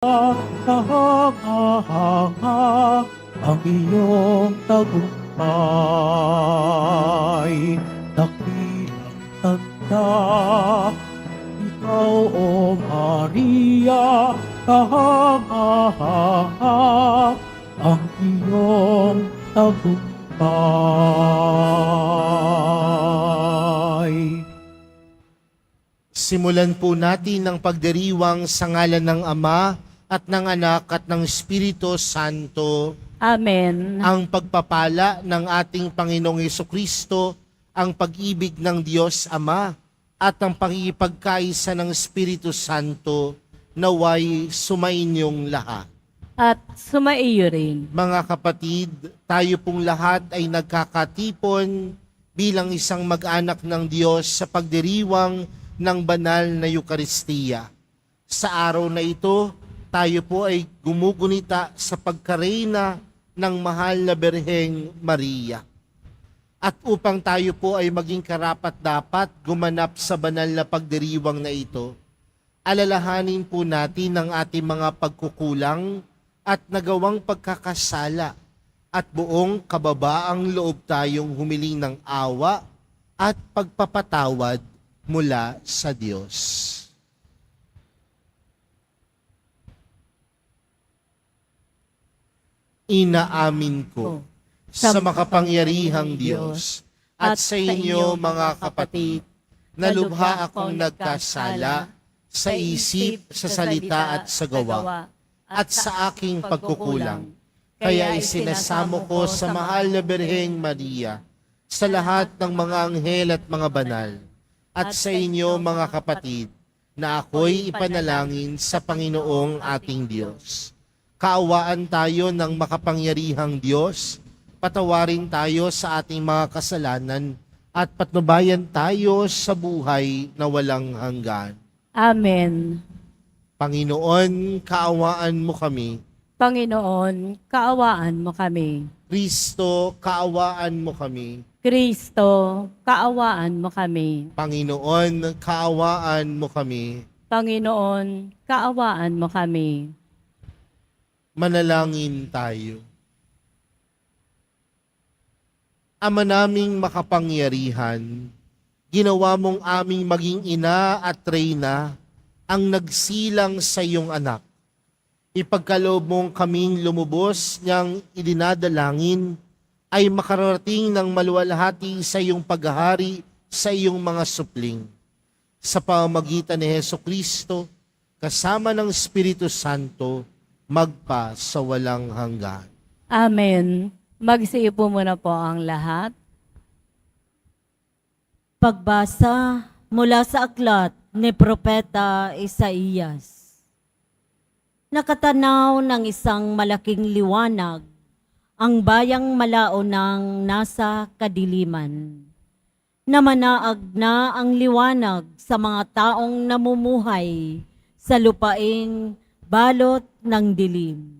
Kahanga ang iyong tagumpay. Dakilang tanda, ikaw o Maria, kahanga ang iyong tagumpay. Simulan po natin ang pagdiriwang sa ngalan ng Ama at ng Anak at ng Espiritu Santo. Amen. Ang pagpapala ng ating Panginoong Hesukristo, ang pag-ibig ng Diyos Ama at ang pangipagkaisa ng Espiritu Santo naway sumainyong lahat. At sumaiyo rin. Mga kapatid, tayo pong lahat ay nagkakatipon bilang isang mag-anak ng Diyos sa pagdiriwang ng banal na Eukaristiya. Sa araw na ito, tayo po ay gumugunita sa pagkareyna ng mahal na Birheng Maria. At upang tayo po ay maging karapat-dapat gumanap sa banal na pagdiriwang na ito, alalahanin po natin ang ating mga pagkukulang at nagawang pagkakasala at buong kababaang loob tayong humiling ng awa at pagpapatawad mula sa Diyos. Inaamin ko sa makapangyarihang Diyos at sa inyo mga kapatid na lubha akong nagkasala sa isip, sa salita at sa gawa at sa aking pagkukulang. Kaya isinasamo ko sa mahal na Birheng Maria sa lahat ng mga anghel at mga banal at sa inyo mga kapatid na ako'y ipanalangin sa Panginoong ating Diyos. Kaawaan tayo ng makapangyarihang Diyos, patawarin tayo sa ating mga kasalanan at patnubayan tayo sa buhay na walang hanggan. Amen. Panginoon, kaawaan mo kami. Panginoon, kaawaan mo kami. Kristo, kaawaan mo kami. Kristo, kaawaan mo kami. Panginoon, kaawaan mo kami. Panginoon, kaawaan mo kami. Manalangin tayo. Ama naming makapangyarihan, ginawa mong aming maging ina at reyna ang nagsilang sa iyong anak. Ipagkaloob mong kaming lumubos niyang idinadalangin ay makarating ng maluwalhati sa iyong paghahari sa iyong mga supling. Sa pamamagitan ni Hesukristo, kasama ng Espiritu Santo, magpa sa walang hanggan. Amen. Magsiupo muna po ang lahat. Pagbasa mula sa aklat ni Propeta Isaías. Nakatanaw ng isang malaking liwanag ang bayang malao ng nasa kadiliman. Namanaag na ang liwanag sa mga taong namumuhay sa lupaing balot ng dilim.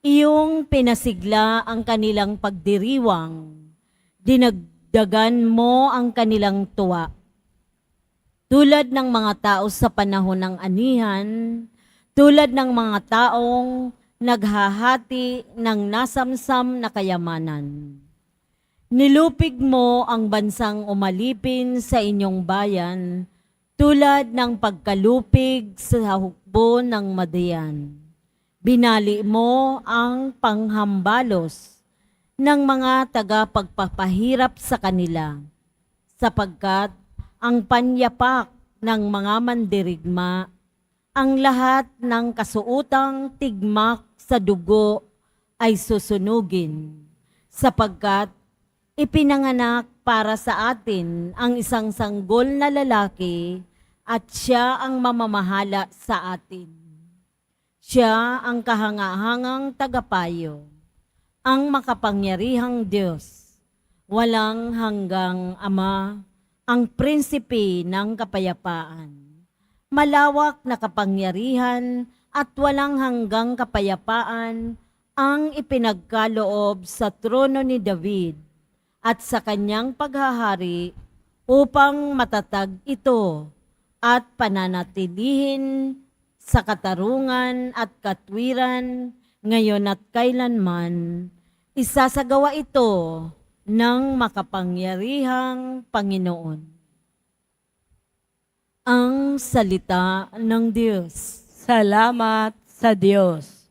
Iyong pinasigla ang kanilang pagdiriwang, dinagdagan mo ang kanilang tuwa. Tulad ng mga tao sa panahon ng anihan, tulad ng mga taong naghahati ng nasamsam na kayamanan. Nilupig mo ang bansang umalipin sa inyong bayan, tulad ng pagkalupig sa hukbo ng Madian. Binali mo ang panghambalos ng mga tagapagpapahirap sa kanila, sapagkat ang panyapak ng mga mandirigma, ang lahat ng kasuutang tigmak sa dugo ay susunugin, sapagkat ipinanganak para sa atin ang isang sanggol na lalaki at siya ang mamamahala sa atin. Siya ang kahangahangang tagapayo, ang makapangyarihang Diyos, walang hanggang Ama, ang prinsipe ng kapayapaan. Malawak na kapangyarihan at walang hanggang kapayapaan ang ipinagkaloob sa trono ni David at sa kanyang paghahari upang matatag ito at pananatilihin sa katarungan at katwiran, ngayon at kailanman. Isasagawa ito ng makapangyarihang Panginoon. Ang salita ng Diyos. Salamat sa Diyos.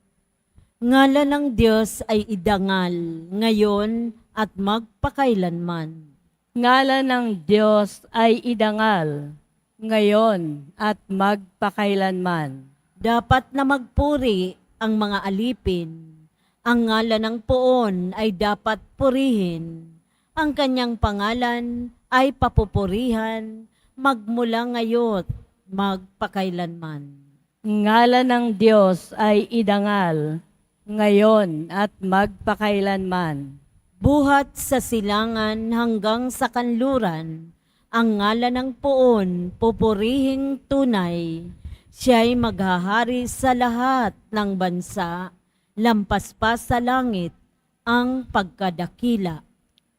Ngalan ng Diyos ay idangal ngayon at magpakailanman. Ngalan ng Diyos ay idangal, ngayon at magpakailanman. Dapat na magpuri ang mga alipin. Ang ngalan ng poon ay dapat purihin. Ang kanyang pangalan ay papupurihan magmula ngayon, magpakailanman. Ngalan ng Diyos ay idangal, ngayon at magpakailanman. Buhat sa silangan hanggang sa kanluran, ang ngalan ng poon pupurihing tunay. Siya'y maghahari sa lahat ng bansa, lampas pa sa langit ang pagkadakila.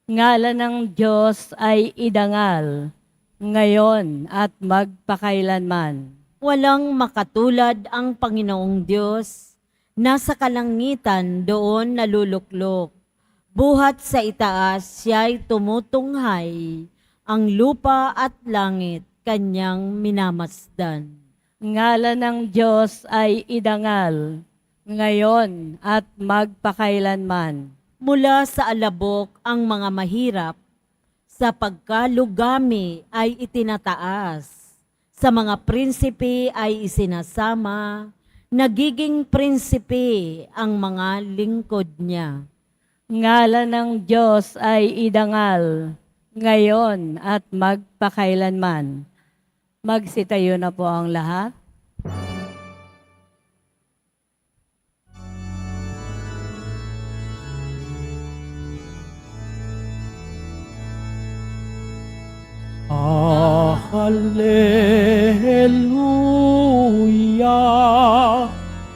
Ngalan ng Diyos ay idangal, ngayon at magpakailanman. Walang makatulad ang Panginoong Diyos, nasa kalangitan doon naluluklok. Buhat sa itaas siya'y tumutunghay, ang lupa at langit kanyang minamasdan. Ngalan ng Diyos ay idangal, ngayon at magpakailanman. Mula sa alabok ang mga mahirap, sa pagkalugami ay itinataas. Sa mga prinsipe ay isinasama, nagiging prinsipe ang mga lingkod niya. Ngalan ng Diyos ay idangal, ngayon at magpakailanman. Magsitayo na po ang lahat. Hallelujah,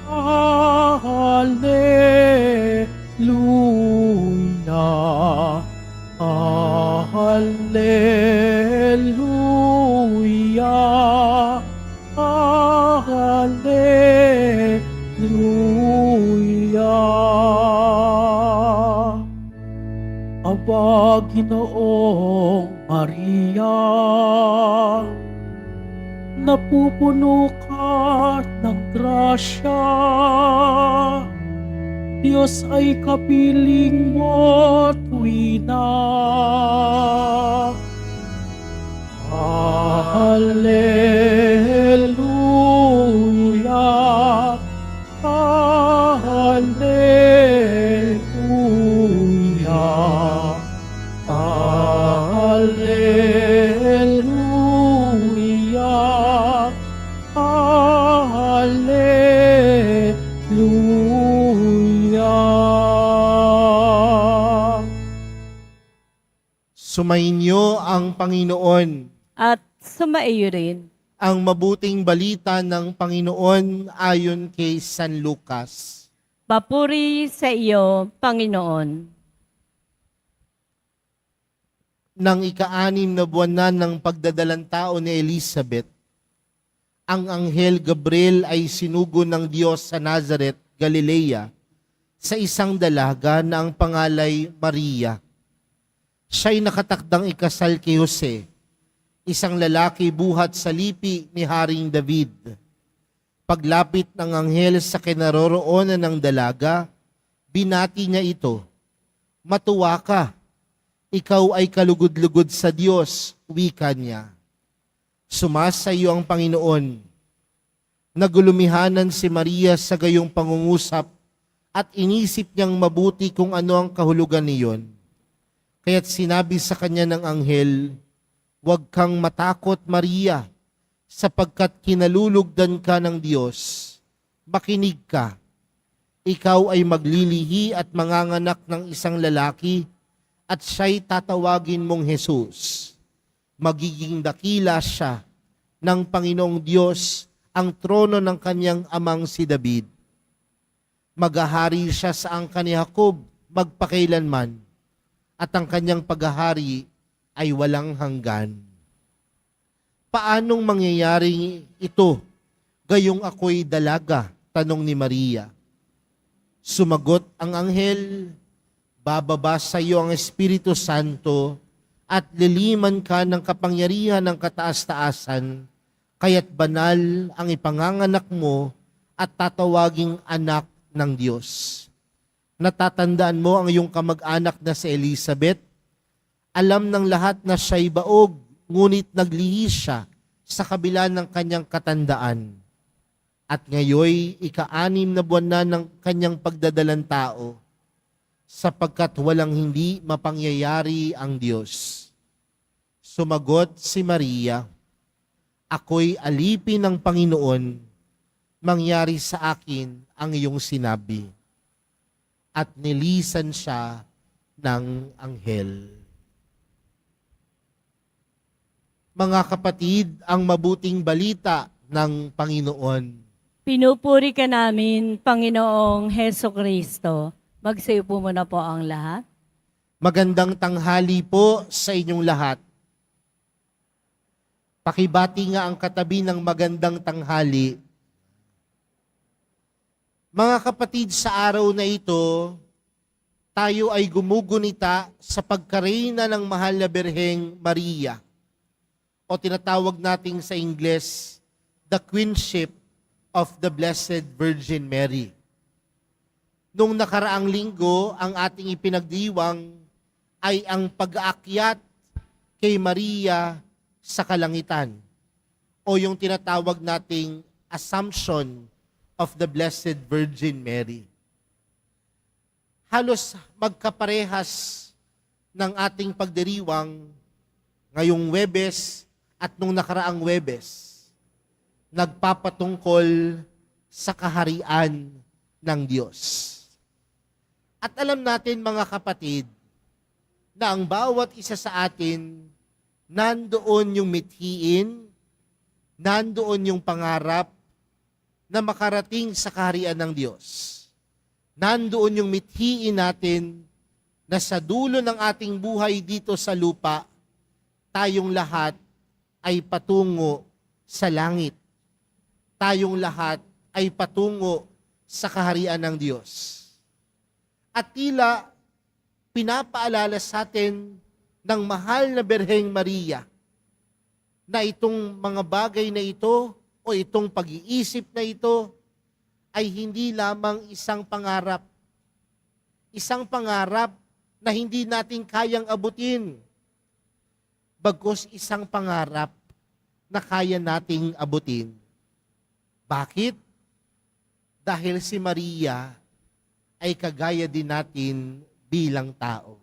Hallelujah, Hallelujah, Hallelujah. Aba, Ginoong Maria, napupuno ka ng grasya. Diyos ay kapiling mo tuwina. Hallelujah, Hallelujah, Hallelujah, Hallelujah. Sumainyo ang Panginoon. At sumaiyo rin. Ang mabuting balita ng Panginoon ayon kay San Lucas. Papuri sa iyo, Panginoon. Nang ika-6 na buwan na ng pagdadalang tao ni Elizabeth, ang anghel Gabriel ay sinugo ng Diyos sa Nazareth, Galilea, sa isang dalaga na ang pangalay Maria. Siya'y nakatakdang ikasal kay Jose, isang lalaki buhat sa lipi ni Haring David. Paglapit ng anghel sa kinaroroonan ng dalaga, binati niya ito, "Matuwa ka, ikaw ay kalugod-lugod sa Diyos," wika niya. Sumasayo ang Panginoon. Nagulumihanan si Maria sa gayong pangungusap at inisip niyang mabuti kung ano ang kahulugan niyon. Kaya't sinabi sa kanya ng anghel, "Huwag kang matakot, Maria, sapagkat kinalulugdan ka ng Diyos. Makinig ka. Ikaw ay maglilihi at manganganak ng isang lalaki, at siya'y tatawagin mong Jesus. Magiging dakila siya ng Panginoong Diyos, ang trono ng kanyang amang si David. Maghahari siya sa angkan ni Jacob magpakailanman, at ang kanyang paghahari ay walang hanggan." Paanong mangyayari ito? Gayong ako'y dalaga, tanong ni Maria. Sumagot ang anghel, bababa sa iyo ang Espiritu Santo at liliman ka ng kapangyarihan ng kataas-taasan, kaya't banal ang ipanganganak mo at tatawaging anak ng Diyos. Natatandaan mo ang iyong kamag-anak na si Elizabeth? Alam ng lahat na siya'y baog, ngunit naglihi siya sa kabila ng kanyang katandaan. At ngayoy, ika-6 na buwan na ng kanyang pagdadalang tao, sapagkat walang hindi mapangyayari ang Diyos. Sumagot si Maria, ako'y alipin ng Panginoon, mangyari sa akin ang iyong sinabi. At nilisan siya ng anghel. Mga kapatid, ang mabuting balita ng Panginoon. Pinupuri ka namin, Panginoong Heso Kristo. Magsayo po muna po ang lahat. Magandang tanghali po sa inyong lahat. Pakibati nga ang katabi ng magandang tanghali. Mga kapatid, sa araw na ito, tayo ay gumugunita sa pagkareyna ng mahal na Birheng Maria, o tinatawag natin sa Ingles, the Queenship of the Blessed Virgin Mary. Nung nakaraang linggo, ang ating ipinagdiwang ay ang pag-aakyat kay Maria sa kalangitan, o yung tinatawag nating Assumption of the Blessed Virgin Mary. Halos magkaparehas ng ating pagdiriwang ngayong Huwebes at nung nakaraang Huwebes, nagpapatungkol sa kaharian ng Diyos. At alam natin mga kapatid, na ang bawat isa sa atin, nandoon yung mithiin, nandoon yung pangarap na makarating sa kaharian ng Diyos. Nandoon yung mithiin natin na sa dulo ng ating buhay dito sa lupa, tayong lahat ay patungo sa langit. Tayong lahat ay patungo sa kaharian ng Diyos. At tila pinapaalala sa atin ng mahal na Birheng Maria na itong mga bagay na ito o itong pag-iisip na ito ay hindi lamang isang pangarap. Isang pangarap na hindi natin kayang abutin. Bagkus isang pangarap na kaya nating abutin. Bakit? Dahil si Maria ay kagaya din natin bilang tao.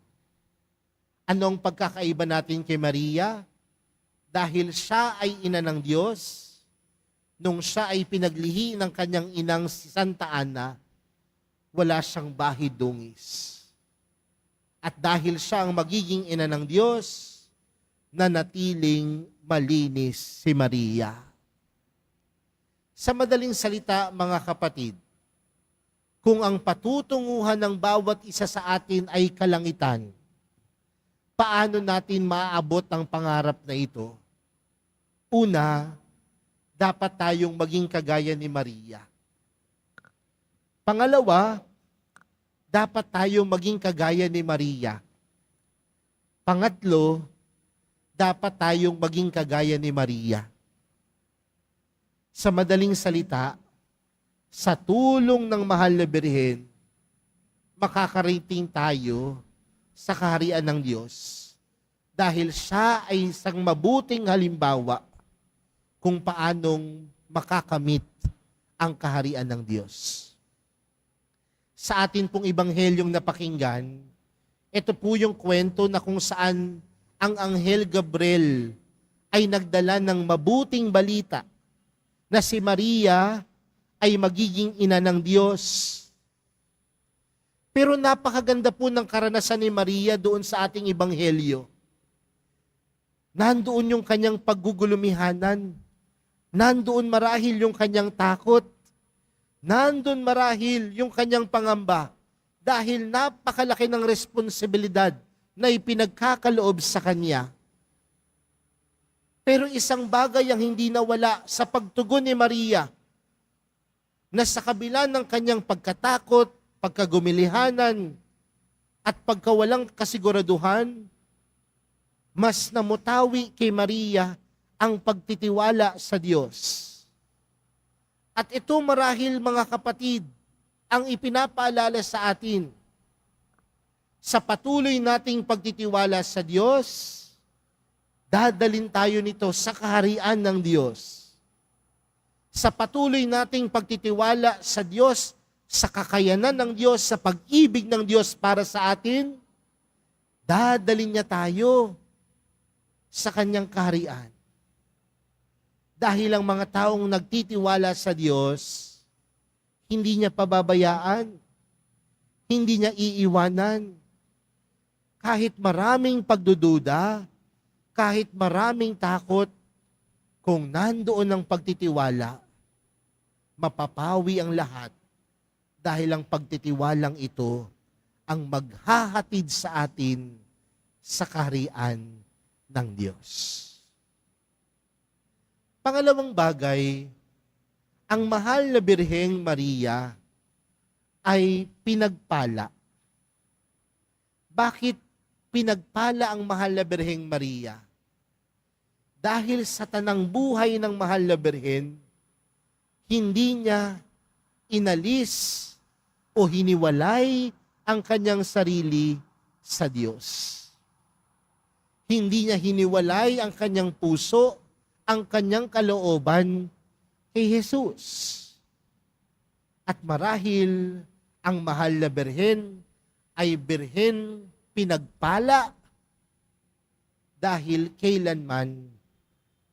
Ano ang pagkakaiba natin kay Maria? Dahil siya ay ina ng Diyos, nung siya ay pinaglihi ng kanyang inang si Santa Ana, wala siyang bahid dungis. At dahil siya ang magiging ina ng Diyos, nanatiling malinis si Maria. Sa madaling salita, mga kapatid, kung ang patutunguhan ng bawat isa sa atin ay kalangitan, paano natin maaabot ang pangarap na ito? Una, dapat tayong maging kagaya ni Maria. Pangalawa, dapat tayong maging kagaya ni Maria. Pangatlo, dapat tayong maging kagaya ni Maria. Sa madaling salita, sa tulong ng mahal na Birhen, makakarating tayo sa kaharian ng Diyos dahil siya ay isang mabuting halimbawa kung paanong makakamit ang kaharian ng Diyos. Sa atin pong ibanghelyong napakinggan, ito po yung kwento na kung saan ang Anghel Gabriel ay nagdala ng mabuting balita na si Maria ay magiging ina ng Diyos. Pero napakaganda po ng karanasan ni Maria doon sa ating ibanghelyo. Nandoon yung kanyang paggugulumihanan. Nandoon marahil yung kanyang takot. Nandoon marahil yung kanyang pangamba. Dahil napakalaki ng responsibilidad na ipinagkakaloob sa kanya. Pero isang bagay ang hindi nawala sa pagtugon ni Maria na sa kabila ng kanyang pagkatakot, pagkagumilihanan, at pagkawalang kasiguraduhan, mas namutawi kay Maria ang pagtitiwala sa Diyos. At ito marahil mga kapatid, ang ipinapaalala sa atin sa patuloy nating pagtitiwala sa Diyos, dadalin tayo nito sa kaharian ng Diyos. Sa patuloy nating pagtitiwala sa Diyos, sa kakayanan ng Diyos, sa pag-ibig ng Diyos para sa atin, dadalin niya tayo sa kanyang kaharian. Dahil ang mga taong nagtitiwala sa Diyos, hindi niya pababayaan, hindi niya iiwanan. Kahit maraming pagdududa, kahit maraming takot, kung nandoon ang pagtitiwala, mapapawi ang lahat dahil ang pagtitiwalang ito ang maghahatid sa atin sa kaharian ng Diyos. Pangalawang bagay, ang mahal na Birheng Maria ay pinagpala. Bakit pinagpala ang mahal na Birheng Maria? Dahil sa tanang buhay ng mahal na Birhen, hindi niya inalis o hiniwalay ang kanyang sarili sa Diyos. Hindi niya hiniwalay ang kanyang puso, ang kanyang kalooban kay Jesus. At marahil ang mahal na Birhen ay Birhen pinagpala dahil kailanman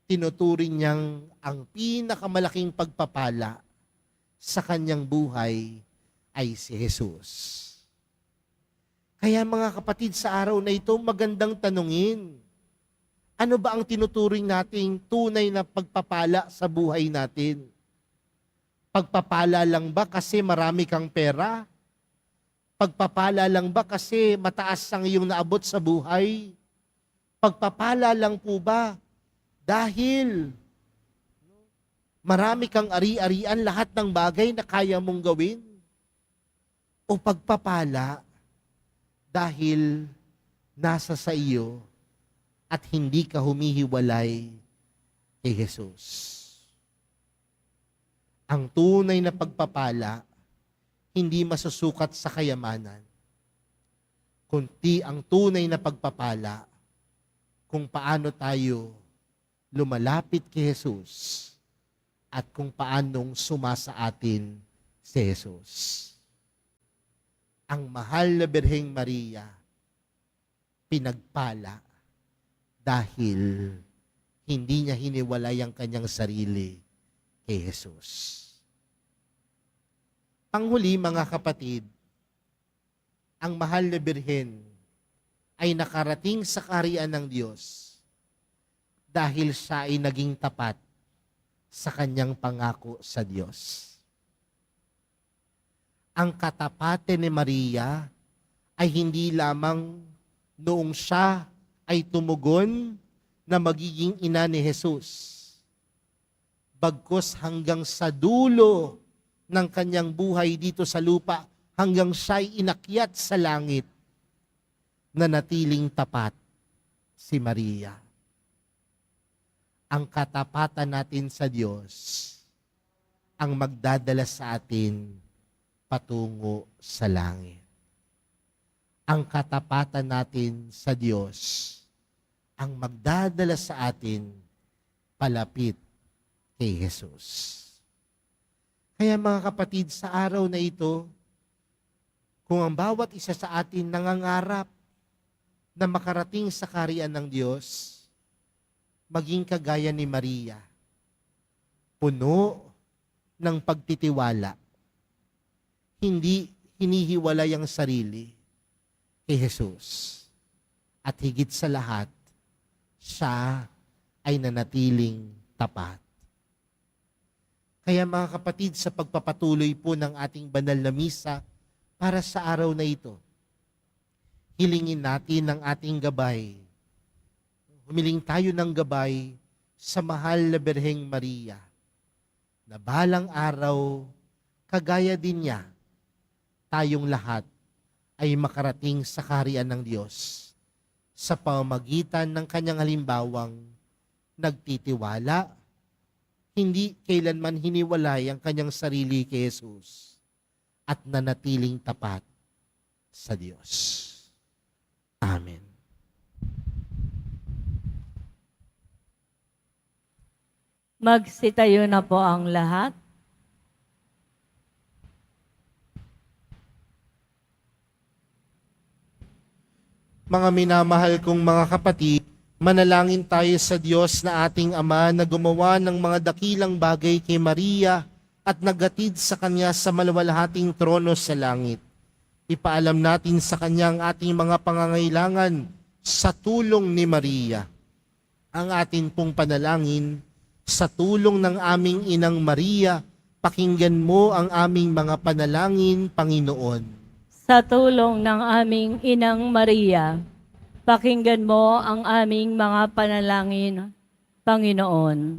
tinuturing niyang ang pinakamalaking pagpapala sa kanyang buhay ay si Jesus. Kaya mga kapatid, sa araw na ito, magandang tanungin, ano ba ang tinuturing nating tunay na pagpapala sa buhay natin? Pagpapala lang ba kasi marami kang pera? Pagpapala lang ba kasi mataas ang iyong naabot sa buhay? Pagpapala lang po ba dahil marami kang ari-arian, lahat ng bagay na kaya mong gawin? O pagpapala dahil nasa sa iyo at hindi ka humihiwalay kay Jesus? Ang tunay na pagpapala hindi masusukat sa kayamanan, kundi ang tunay na pagpapala kung paano tayo lumalapit kay Jesus at kung paanong sumasa atin si Jesus. Ang mahal na Birheng Maria, pinagpala dahil hindi niya hiniwalay ang kanyang sarili kay Jesus. Panghuli mga kapatid, ang mahal na Birhen ay nakarating sa kaharian ng Diyos dahil siya ay naging tapat sa kanyang pangako sa Diyos. Ang katapatan ni Maria ay hindi lamang noong siya ay tumugon na magiging ina ni Jesus, bagkus hanggang sa dulo ng kanyang buhay dito sa lupa, hanggang siya'y inakyat sa langit, na natiling tapat si Maria. Ang katapatan natin sa Diyos ang magdadala sa atin patungo sa langit. Ang katapatan natin sa Diyos ang magdadala sa atin palapit kay Jesus. Kaya mga kapatid, sa araw na ito, kung ang bawat isa sa atin nangangarap na makarating sa kaharian ng Diyos, maging kagaya ni Maria, puno ng pagtitiwala, hindi hinihiwalay ang sarili kay Jesus. At higit sa lahat, siya ay nanatiling tapat. Kaya mga kapatid, sa pagpapatuloy po ng ating banal na misa para sa araw na ito, hilingin natin ang ating gabay. Humiling tayo ng gabay sa mahal na Birheng Maria, na balang araw kagaya din niya, tayong lahat ay makarating sa kaharian ng Diyos sa pamamagitan ng kanyang halimbawang nagtitiwala, hindi kailanman hiniwalay ang kanyang sarili kay Jesus at nanatiling tapat sa Diyos. Amen. Magsitayo na po ang lahat. Mga minamahal kong mga kapatid, manalangin tayo sa Diyos na ating Ama na gumawa ng mga dakilang bagay kay Maria at naghatid sa Kanya sa maluwalhating trono sa langit. Ipaalam natin sa Kanya ang ating mga pangangailangan sa tulong ni Maria. Ang atin pong panalangin, sa tulong ng aming Inang Maria, pakinggan mo ang aming mga panalangin, Panginoon. Sa tulong ng aming Inang Maria, pakinggan mo ang aming mga panalangin, Panginoon.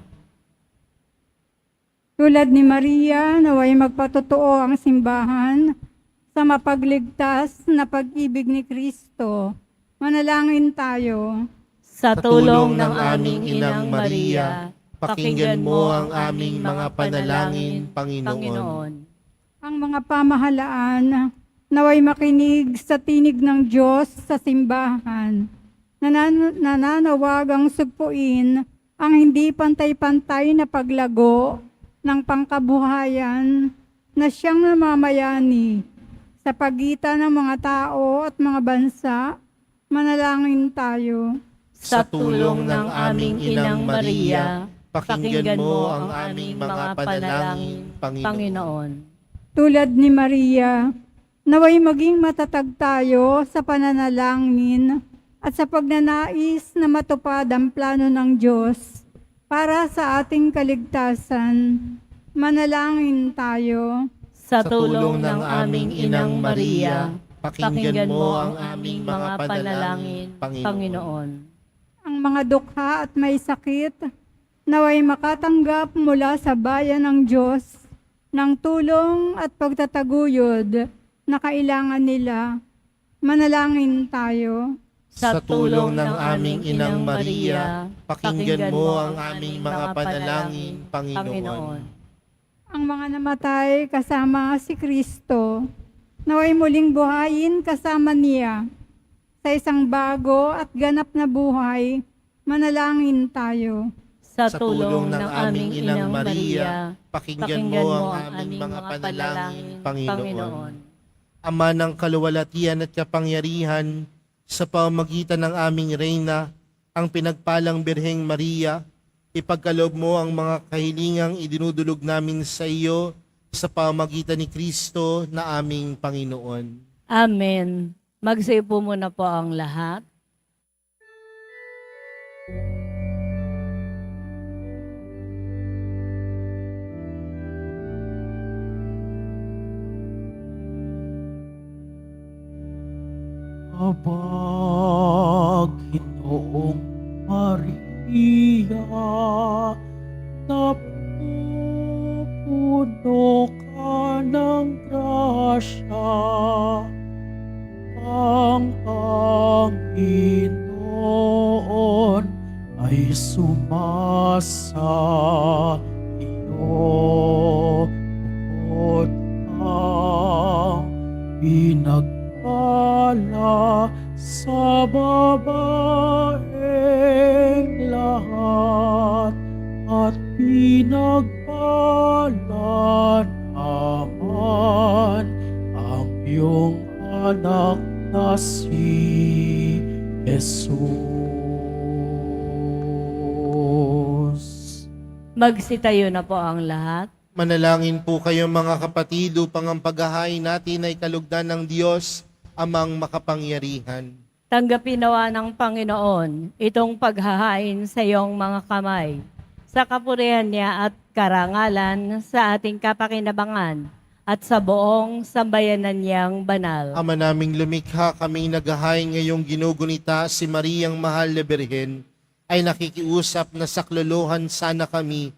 Tulad ni Maria, naway magpatotoo ang simbahan sa mapagligtas na pag-ibig ni Kristo. Manalangin tayo. Sa tulong ng aming Inang Maria, pakinggan mo ang aming mga panalangin, Panginoon. Ang mga pamahalaan, naway makinig sa tinig ng Diyos sa simbahan. Nananawagang sugpuin ang hindi pantay-pantay na paglago ng pangkabuhayan na siyang namamayani sa pagitan ng mga tao at mga bansa. Manalangin tayo. Sa tulong ng aming Inang Maria, pakinggan mo ang aming mga panalangin, Panginoon. Tulad ni Maria, naway maging matatag tayo sa pananalangin at sa pagnanais na matupad ang plano ng Diyos para sa ating kaligtasan. Manalangin tayo. Sa tulong ng aming Inang Maria, pakinggan mo ang aming mga panalangin, Panginoon. Ang mga dukha at may sakit, naway makatanggap mula sa bayan ng Diyos ng tulong at pagtataguyod na kailangan nila. Manalangin tayo. Sa tulong ng aming Inang Maria, pakinggan mo ang aming mga panalangin, Panginoon. Ang mga namatay kasama si Kristo, naway muling buhayin kasama niya sa isang bago at ganap na buhay. Manalangin tayo. Sa tulong ng aming Inang Maria, pakinggan mo ang aming mga panalangin, Panginoon. Ama ng kaluwalhatian at kapangyarihan, sa pamamagitan ng aming Reyna, ang pinagpalang Birheng Maria, ipagkaloob mo ang mga kahilingang idinudulog namin sa iyo sa pamamagitan ni Kristo na aming Panginoon. Amen. Magsiupo muna po ang lahat. Aba, Ginoong Maria, napupuno ka ng grasya. Ang Panginoon ay sumasa iyo. Bukod kang pinagpala sa babaeng lahat at pinagpala naman ang iyong anak na si Jesus. Magsitayo na po ang lahat. Manalangin po kayo mga kapatid upang ang paghahain natin ay kalugdan ng Diyos, Amang makapangyarihan. Tanggapin nawa ng Panginoon itong paghahain sa iyong mga kamay, sa kapurihan niya at karangalan sa ating kapakinabangan at sa buong sambayanan niyang banal. Ama naming lumikha, kaming naghahain ngayong ginugunita si Mariang Mahal na Birhen, ay nakikiusap na saklolohan sana kami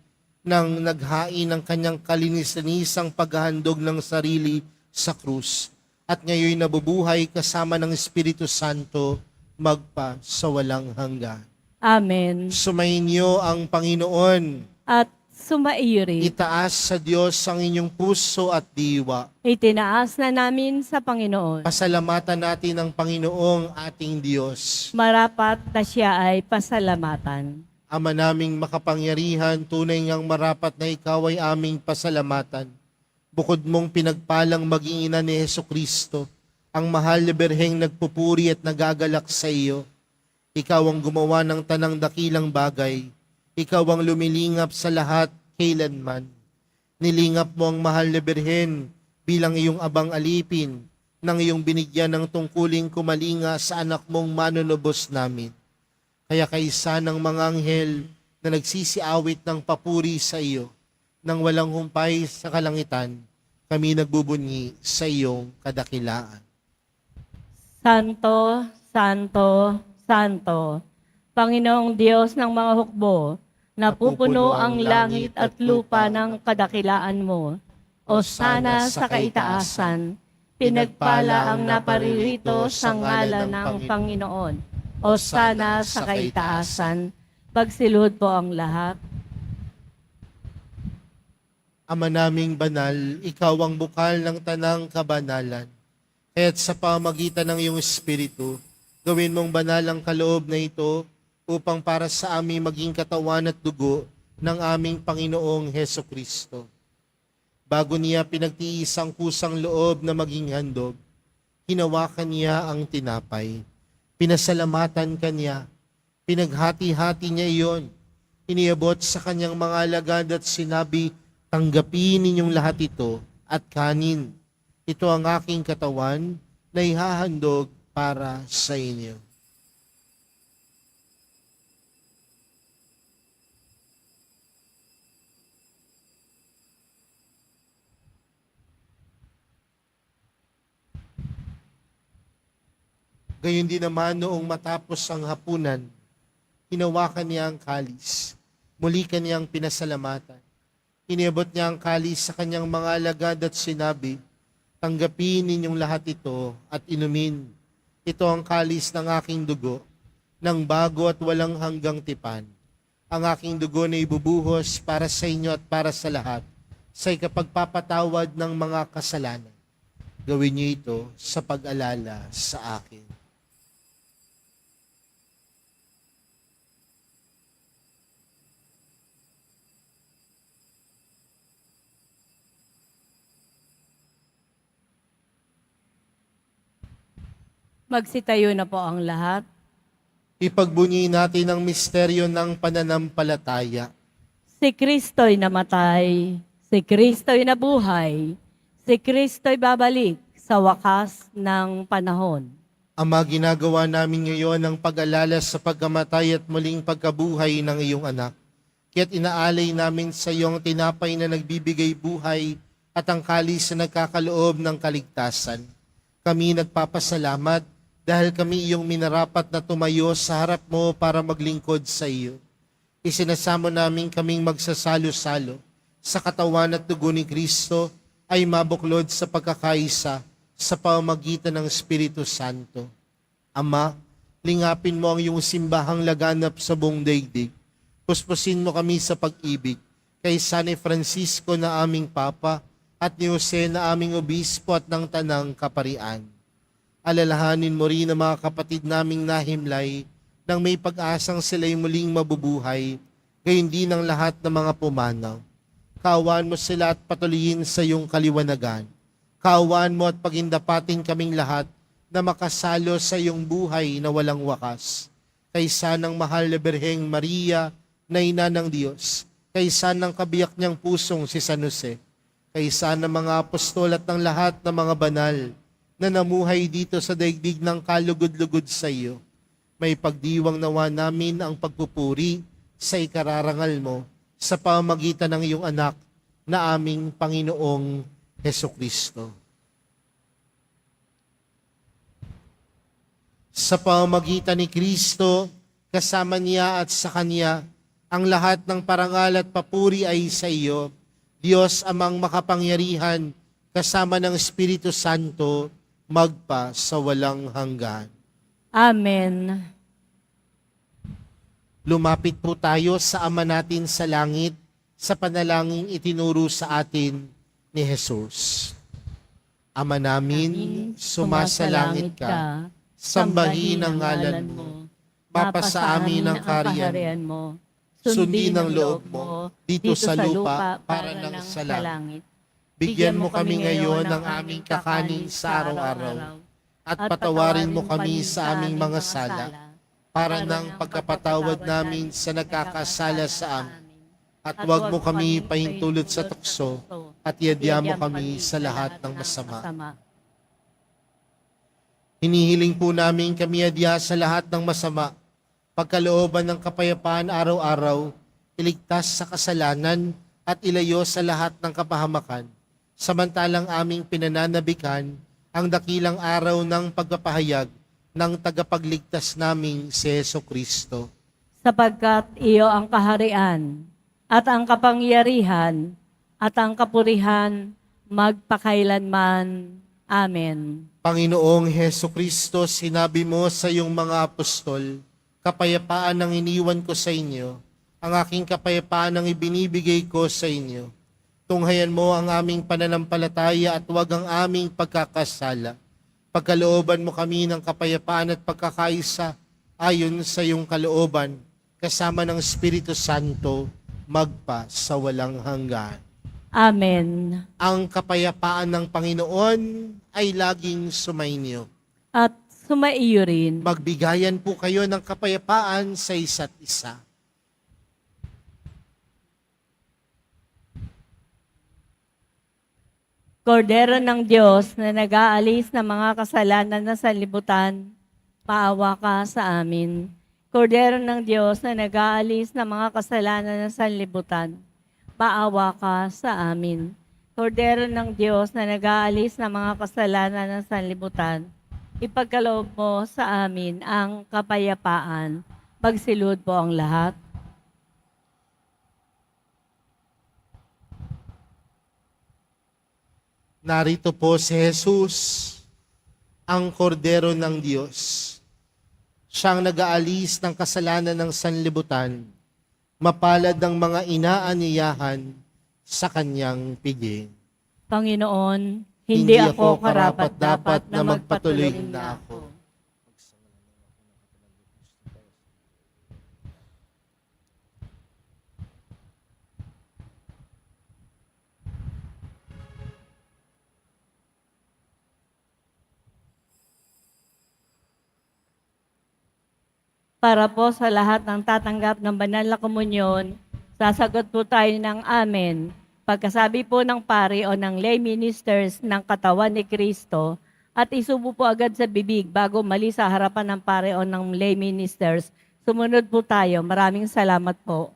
nang naghain ng kanyang kalinis-linisang paghahandog ng sarili sa krus at ngayon nabubuhay kasama ng Espiritu Santo magpa sa walang hanggan. Amen. Sumainyo ang Panginoon. At sumaiyo rin. Itaas sa Diyos ang inyong puso at diwa. Itinaas na namin sa Panginoon. Pasalamatan natin ang Panginoong ating Diyos. Marapat na siya ay pasalamatan. Ama naming makapangyarihan, tunay ngang marapat na ikaw ay aming pasalamatan. Bukod mong pinagpalang maging ina ni Hesukristo, ang mahal na berheng nagpupuri at nagagalak sa iyo. Ikaw ang gumawa ng tanang dakilang bagay. Ikaw ang lumilingap sa lahat kailanman. Nilingap mo ang mahal na berhen bilang iyong abang alipin nang iyong binigyan ng tungkuling kumalinga sa anak mong manunubos namin. Kaya kaisa ng mga anghel na nagsisiawit ng papuri sa iyo, nang walang humpay sa kalangitan, kami nagbubunyi sa iyong kadakilaan. Santo, Santo, Santo, Panginoong Diyos ng mga hukbo, napupuno ang langit at lupa ng kadakilaan mo. O sana sa kaitaasan, pinagpala ang naparirito sa ngalan ng Panginoon. O sana sa kaitaasan, pagsilud po ang lahat. Ama naming banal, ikaw ang bukal ng tanang kabanalan. Kaya't sa pamagitan ng iyong Espiritu, gawin mong banal ang kaloob na ito upang para sa aming maging katawan at dugo ng aming Panginoong Hesukristo. Bago niya pinagtiis ang kusang loob na maging handog, hinawakan niya ang tinapay. Pinasalamatan kanya, pinaghati-hati niya iyon, iniabot sa kanyang mga alagad at sinabi, tanggapin ninyong lahat ito at kanin. Ito ang aking katawan na ihahandog para sa inyo. Gayon din naman noong matapos ang hapunan, hinawakan niya ang kalis. Muli kaniyang pinasalamatan. Iniabot niya ang kalis sa kanyang mga alagad at sinabi, tanggapin ninyong lahat ito at inumin. Ito ang kalis ng aking dugo, ng bago at walang hanggang tipan. Ang aking dugo na ibubuhos para sa inyo at para sa lahat, sa ikapagpapatawad ng mga kasalanan. Gawin niyo ito sa pag-alala sa akin. Magsitayo na po ang lahat. Ipagbunyi natin ang misteryo ng pananampalataya. Si Kristo'y namatay, si Kristo'y nabuhay, si Kristo'y babalik sa wakas ng panahon. Ama, ginagawa namin ngayon ang pag-alala sa pagkamatay at muling pagkabuhay ng iyong anak. Kaya't inaalay namin sa iyong tinapay na nagbibigay buhay at ang kalis na nagkakaloob ng kaligtasan. Kami nagpapasalamat dahil kami iyong minarapat na tumayo sa harap mo para maglingkod sa iyo. Isinasamo namin kaming magsasalo-salo sa katawan at dugo ni Kristo ay mabuklod sa pagkakaisa sa pamamagitan ng Espiritu Santo. Ama, lingapin mo ang iyong simbahang laganap sa buong daigdig. Puspusin mo kami sa pag-ibig kay San Francisco na aming Papa at ni Jose na aming Obispo at ng Tanang Kaparian. Alalahanin mo rin ang mga kapatid naming nahimlay nang may pag-asang sila'y muling mabubuhay, gayon din ang lahat ng mga pumanaw. Kaawaan mo sila at patuloyin sa iyong kaliwanagan. Kaawaan mo at pagindapatin kaming lahat na makasalo sa iyong buhay na walang wakas. Kaysa ng mahal na Birheng Maria na ina ng Diyos, kaysa ng kabiyak niyang pusong si San Jose, kaysa ng mga apostol at ng lahat ng mga banal na namuhay dito sa daigdig ng kalugod-lugod sa iyo, may pagdiwang nawa namin ang pagpupuri sa ikararangal mo sa pamamagitan ng iyong anak na aming Panginoong Hesukristo. Sa pamamagitan ni Kristo, kasama niya at sa Kanya, Ang lahat ng parangal at papuri ay sa iyo, Diyos amang makapangyarihan, kasama ng Espiritu Santo, magpa sa walang hanggan. Amen. Lumapit po tayo sa Ama natin sa langit, sa panalangin itinuro sa atin ni Jesus. Ama namin, sumasalangit ka, sambahin ang ngalan mo, mapasa amin ang kaharian mo, sundin ang loob mo, dito sa lupa para nang sa langit. Bigyan mo kami ngayon ng aming kakanin sa araw-araw, at patawarin mo kami sa aming mga sala, para ng pagkapatawad namin sa nagkakasala sa amin. At huwag mo kami pahintulot sa tukso, at yadya mo kami sa lahat ng masama. Hinihiling po namin kami yadya sa lahat ng masama, pagkalooban ng kapayapaan araw-araw, iligtas sa kasalanan, at ilayo sa lahat ng kapahamakan, samantalang aming pinananabikan ang dakilang araw ng pagpapahayag ng tagapagligtas naming si Jesucristo. Sapagkat iyo ang kaharian, at ang kapangyarihan, at ang kapurihan, magpakailanman. Amen. Panginoong Jesucristo, sinabi mo sa iyong mga apostol, kapayapaan ang iniwan ko sa inyo, ang aking kapayapaan ang ibinibigay ko sa inyo. Tunghayan mo ang aming pananampalataya at huwag ang aming pagkakasala. Pagkalooban mo kami ng kapayapaan at pagkakaisa ayon sa iyong kalooban, kasama ng Espiritu Santo, magpa sa walang hanggan. Amen. Ang kapayapaan ng Panginoon ay laging sumainyo. At sumaiyo rin. Magbigayan po kayo ng kapayapaan sa isa't isa. Kordero ng Diyos na nag-aalis ng mga kasalanan na sanlibutan, maawa ka sa amin. Kordero ng Diyos na nag-aalis ng mga kasalanan na sanlibutan, maawa ka sa amin. Kordero ng Diyos na nag-aalis ng mga kasalanan na sanlibutan, ipagkaloob mo sa amin ang kapayapaan. Magsilud po ang lahat. Narito po si Jesus, ang kordero ng Diyos. Siyang nag-aalis ng kasalanan ng sanlibutan, mapalad ang mga inaanyayahan sa kanyang piging. Panginoon, hindi ako karapat-dapat na magpatuloy na ako. Para po sa lahat ng tatanggap ng banal na komunyon, sasagot po tayo ng amen. Pagkasabi po ng pari o ng lay ministers ng katawan ni Kristo, at isubo po agad sa bibig bago mali sa harapan ng pari o ng lay ministers. Sumunod po tayo. Maraming salamat po.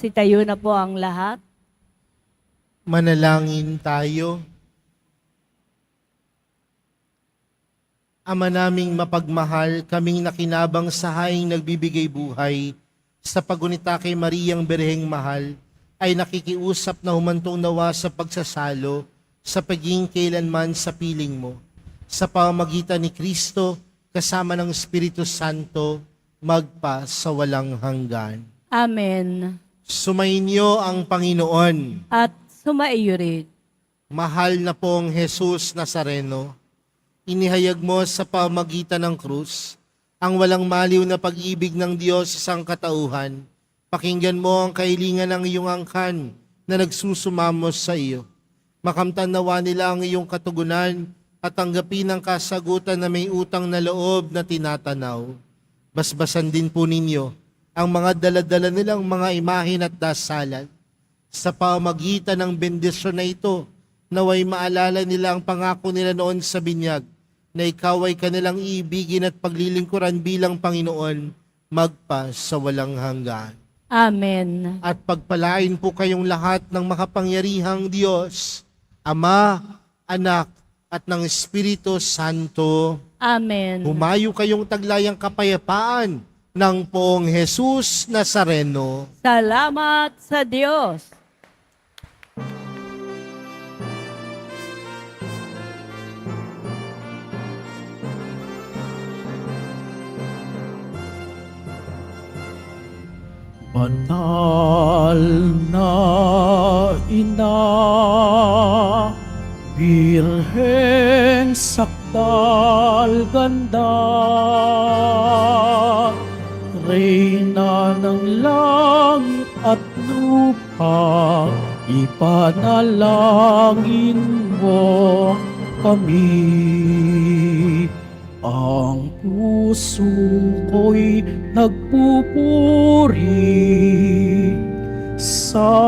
Sitayo na po ang lahat. Manalangin tayo. Ama naming mapagmahal, kaming nakinabang sa haing nagbibigay buhay, sa pagunita kay Mariang Berheng Mahal, ay nakikiusap na humantong nawa sa pagsasalo, sa paging kailanman sa piling mo. Sa pamamagitan ni Kristo, kasama ng Espiritu Santo, magpa sa walang hanggan. Amen. Sumainyo ang Panginoon. At sumaiyo rin. Mahal na pong Jesus Nazareno, inihayag mo sa pamagitan ng krus ang walang maliw na pag-ibig ng Diyos sa sangkatauhan, Pakinggan mo ang kahilingan ng iyong angkan na nagsusumamos sa iyo. Makamtan nawa nila ang iyong katugunan at tanggapin ang kasagutan na may utang na loob na tinatanaw. Basbasan din po ninyo ang mga daladala nilang mga imahin at dasalan. Sa pamagitan ng bendisyon na ito, naway maalala nila ang pangako nila noon sa binyag, na ikaw ay kanilang iibigin at paglilingkuran bilang Panginoon, magpa sa walang hanggan. Amen. At pagpalain po kayong lahat ng makapangyarihang Diyos, Ama, Anak, at ng Espiritu Santo. Amen. Humayo kayong taglayang kapayapaan ng Poong Jesus Nazareno. Salamat sa Diyos. Banal na ina, Birheng sakdal ganda, Reyna ng langit at lupa, ipanalangin mo kami. Ang puso ko'y nagpupuri sa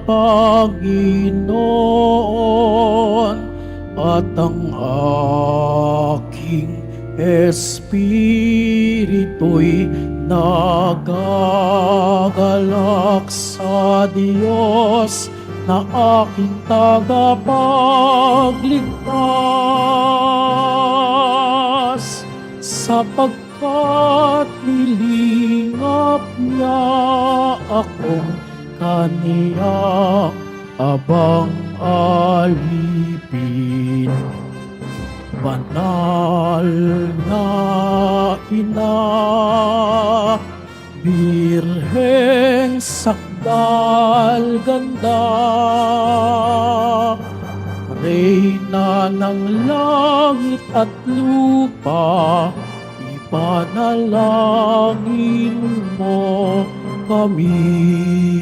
Panginoon, at ang aking espiritu'y nagagalak sa Diyos na aking tagapagligtas, sapagkat nilingap niya akong kaniyang abang-alipin. Banal na ina, Birheng sakdal ganda, Reyna ng langit at lupa, ipanalangin mo kami.